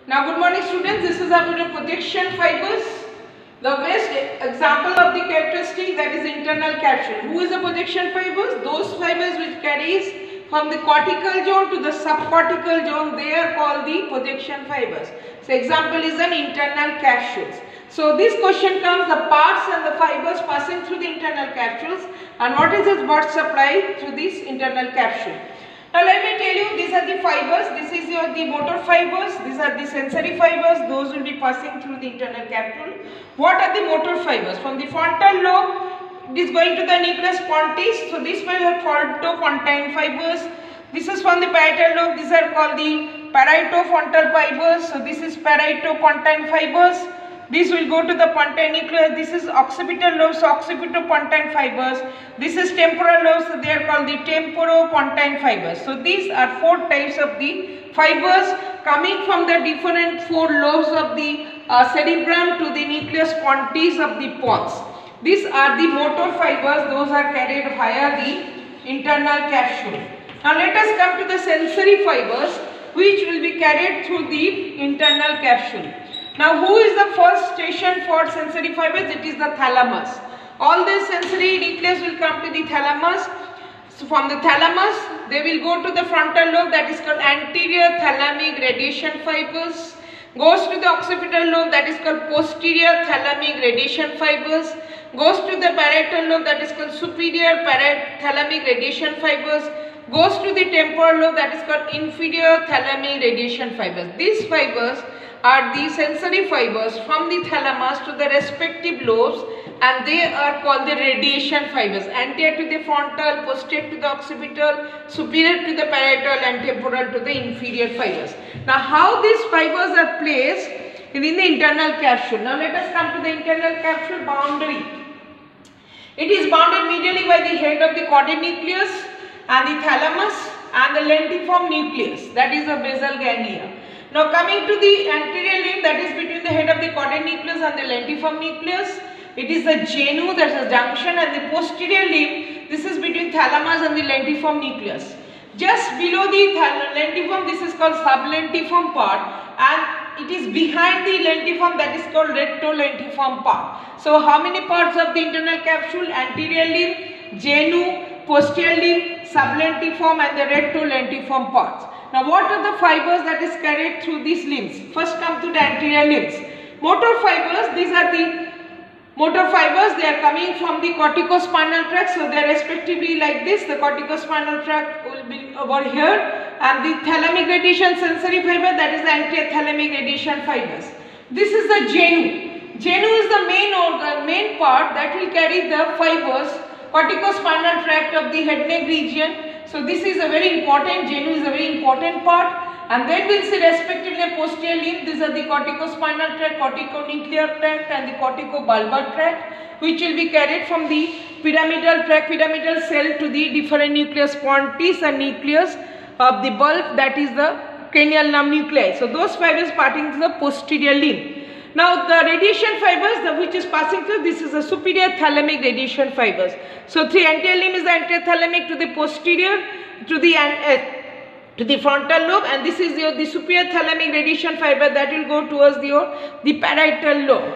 Now good morning students, this is about the projection fibers. The best example of the characteristic, that is internal capsule. Who is the projection fibers? Those fibers which carries from the cortical zone to the subcortical zone, they are called the projection fibers. So example is an internal capsules. So this question comes, the parts and the fibers passing through the internal capsules, and what is its blood supply through this internal capsule. Now let me tell you, these are the fibers. This is the motor fibers. These are the sensory fibers. Those will be passing through the internal capsule. What are the motor fibers? From the frontal lobe, it is going to the nucleus pontis. So these are frontopontine fibers. This is from the parietal lobe. These are called the parietofrontal fibers. So this is parietopontine fibers. This will go to the pontine nucleus. This is occipital lobe, so occipitopontine fibers. This is temporal lobe, so they are called the temporopontine fibers. So these are four types of the fibers coming from the different four lobes of the cerebrum to the nucleus pontis of the pons. These are the motor fibers. Those are carried via the internal capsule. Now let us come to the sensory fibers, which will be carried through the internal capsule. Now who is the first station for sensory fibers? It is the thalamus. All the sensory nucleus will come to the thalamus. So from the thalamus, they will go to the frontal lobe, that is called anterior thalamic radiation fibers. Goes to the occipital lobe, that is called posterior thalamic radiation fibers. Goes to the parietal lobe, that is called superior thalamic radiation fibers. Goes to the temporal lobe, that is called inferior thalamic radiation fibers. These fibers are the sensory fibers from the thalamus to the respective lobes, and they are called the radiation fibers. Anterior to the frontal, posterior to the occipital, superior to the parietal, and temporal to the inferior fibers. Now how these fibers are placed in the internal capsule. Now let us come to the internal capsule boundary. It is bounded medially by the head of the caudate nucleus and the thalamus and the lentiform nucleus, that is the basal ganglia. Now coming to the anterior limb, that is between the head of the caudate nucleus and the lentiform nucleus, it is the genu, that is the junction, and the posterior limb, this is between thalamus and the lentiform nucleus. Just below the lentiform, this is called sublentiform part, and it is behind the lentiform, that is called retrolentiform part. So how many parts of the internal capsule? Anterior limb, genu, posterior limb, sublentiform, and the retrolentiform parts. Now what are the fibers that is carried through these limbs? First come to the anterior limbs. Motor fibers, these are the motor fibers. They are coming from the corticospinal tract. So they are respectively like this. The corticospinal tract will be over here, and the thalamic radiation sensory fiber, that is the anterior thalamic radiation fibers. This is the genu. Genu is the main organ, main part that will carry the fibers, corticospinal tract of the head neck region. So this is a very important, genu is a very important part, and then we will see respectively posterior limb. These are the corticospinal tract, corticonuclear tract, and the corticobulbar tract, which will be carried from the pyramidal tract, pyramidal cell to the different nucleus pontis and nucleus of the bulb, that is the cranial nerve nuclei. So those fibers parting to the posterior limb. Now the radiation fibers which is passing through, this is the superior thalamic radiation fibers. So the anterior limb is the anterior thalamic to the posterior to the frontal lobe, and this is the superior thalamic radiation fiber that will go towards the parietal lobe.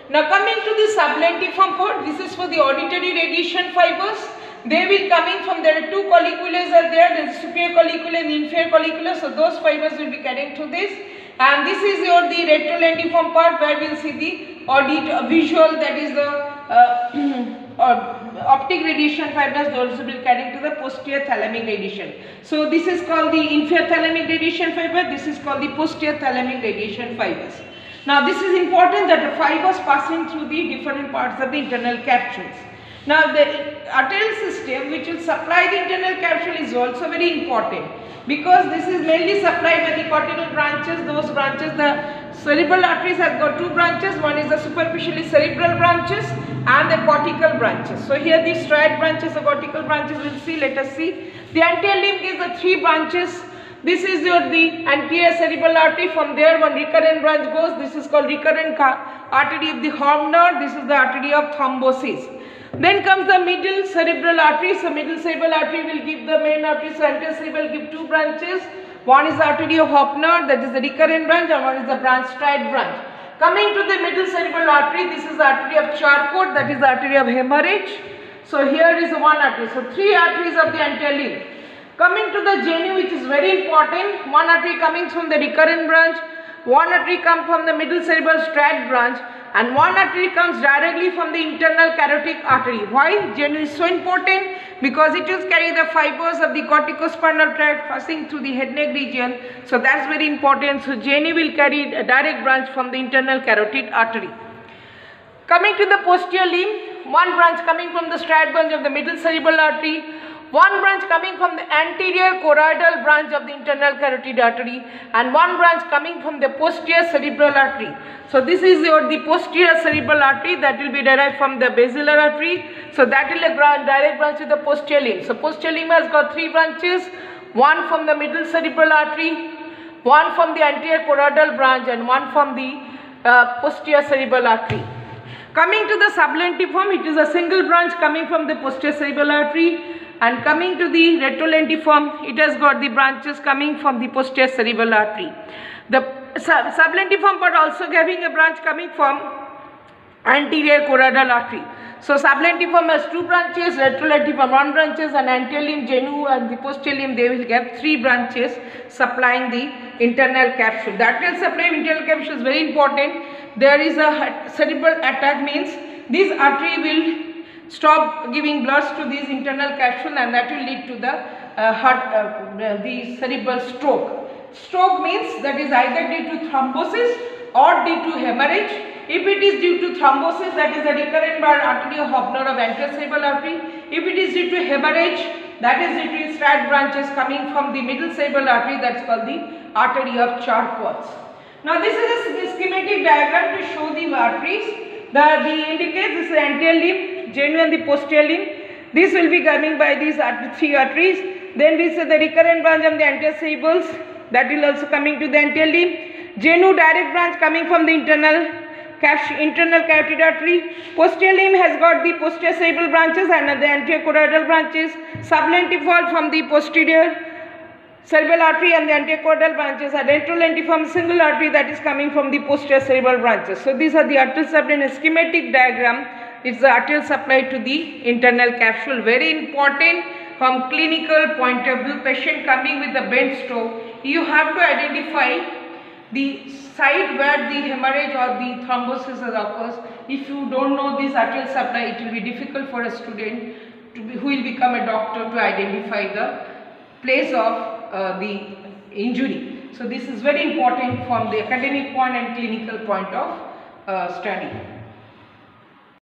Now coming to the sublentiform part, this is for the auditory radiation fibers. They will coming from, there are two colliculus are there, the superior collicula and inferior collicula. So those fibers will be carrying through this. And this is the retrolentiform part, where we will see the visual, that is the optic radiation fibers. Those will be carrying to the posterior thalamic radiation. So this is called the inferior thalamic radiation fiber. This is called the posterior thalamic radiation fibers. Now this is important, that the fibers passing through the different parts of the internal capsules. Now the arterial system which will supply the internal capsule is also very important, because this is mainly supplied by the cortical branches. Those branches, the cerebral arteries have got two branches. One is the superficially cerebral branches and the cortical branches. So here these striate branches, the cortical branches, we'll see. Let us see. The anterior limb gives the three branches. This is the anterior cerebral artery. From there one recurrent branch goes. This is called recurrent artery of the Horner. This is the artery of thrombosis. Then comes the middle cerebral artery. So middle cerebral artery will give the main artery. So anterior cerebral give two branches. One is the artery of Hoppner, that is the recurrent branch, and one is the branch stride branch. Coming to the middle cerebral artery, this is the artery of Charcot, that is the artery of hemorrhage. So here is one artery. So three arteries of the anterior limb. Coming to the genu, which is very important, one artery coming from the recurrent branch, one artery comes from the middle cerebral stride branch, and one artery comes directly from the internal carotid artery. Why genu is so important? Because it will carry the fibers of the corticospinal tract passing through the head neck region. So that's very important. So genu will carry a direct branch from the internal carotid artery. Coming to the posterior limb, one branch coming from the stride branch of the middle cerebral artery, one branch coming from the anterior choroidal branch of the internal carotid artery, and one branch coming from the posterior cerebral artery. So this is the posterior cerebral artery that will be derived from the basilar artery. So that will a direct branch to the posterior limb. So posterior limb has got three branches, one from the middle cerebral artery, one from the anterior choroidal branch, and one from the posterior cerebral artery. Coming to the sublentiform, it is a single branch coming from the posterior cerebral artery, and coming to the retrolentiform, it has got the branches coming from the posterior cerebral artery. The sublentiform part also having a branch coming from anterior choroidal artery. So sublentiform has two branches, retrolentiform one branches, and anterior limb, genu, and the posterior limb, they will have three branches supplying the internal capsule. The arterial supply of internal capsule is very important. There is a cerebral attack, means this artery will stop giving blood to this internal capsule, and that will lead to the cerebral stroke. Stroke means that is either due to thrombosis or due to hemorrhage. If it is due to thrombosis, that is the recurrent artery of Hoppner of anterior cerebral artery. If it is due to hemorrhage, that is due to stride branches coming from the middle cerebral artery, that is called the artery of Charcot. Now this is a schematic diagram to show the arteries. The indicates this is the anterior limb, genu, and the posterior limb. This will be coming by these three arteries. Then we see the recurrent branch of the anterior cerebrals, that will also coming to the anterior limb. Genu direct branch coming from the internal carotid artery. Posterior limb has got the posterior cerebral branches and the anterior choroidal branches. Sublentiform from the posterior cerebral artery and the anterior choroidal branches, and retrolentiform single artery that is coming from the posterior cerebral branches. So these are the arterial supply in a schematic diagram. It's the arterial supply to the internal capsule. Very important from clinical point of view. Patient coming with a bent stroke, you have to identify the site where the hemorrhage or the thrombosis occurs. If you don't know this arterial supply, it will be difficult for a student who will become a doctor to identify the place of the injury. So this is very important from the academic point and clinical point of study.